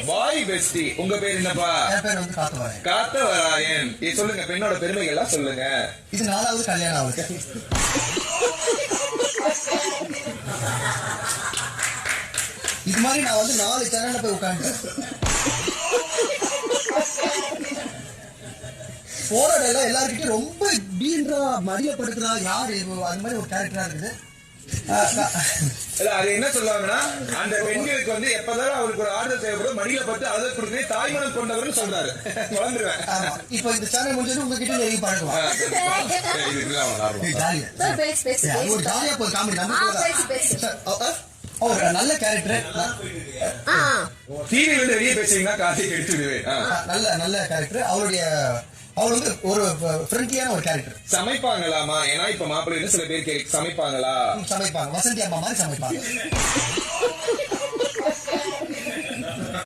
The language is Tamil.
Boy bestie. உங்க பேர் என்னப்பா? என் பேர் வந்து காத்தவராயன். காத்தவராயன். சொல்லுங்க, பெண்ணோட பெருமைகள் எல்லாம் சொல்லுங்க. இது 4வது கல்யாணம் ஆகுது. இது மாதிரி நான் வந்து 4 சேனல்ல போய் உட்காந்து போராடல எல்லாருக்கிட்டையும் ரொம்ப பீன்றா மடியப்படுத்துறா யாரு அது மாதிரி ஒரு கேரக்டரா இருக்குது. அது என்ன சொல்லுவாங்கன்னா, அந்த பெண்களுக்கு வந்து எப்பதான் அவருக்கு ஒரு ஆறுதல் தேவைப்படும் மடியில பட்டு ஆறுதல் கொடுக்கவே தாய்மனம் கொண்டவர்னு சொல்றாரு. வளர்ந்துருவேன். இப்ப இந்த சேனல் முடிஞ்சது உங்ககிட்ட நெருங்கி பழகுவான். ஒரு ஜாலியா போய் காமெடி ஒரு நல்ல கேரக்டர். டிவி வந்து வெளியே பேசுறீங்கன்னா காசை எடுத்துடுவேன். நல்ல கேரக்டர். அவள் வந்து ஒரு ஃப்ரெண்ட்லியான ஒரு கேரக்டர். சமைப்பாங்களாமா? ஏன்னா இப்ப மாப்பிள்ளை சில பேர் சமைப்பாங்களா? சமைப்பாங்க. வசந்தி அம்மா மாதிரி சமைப்பாங்க.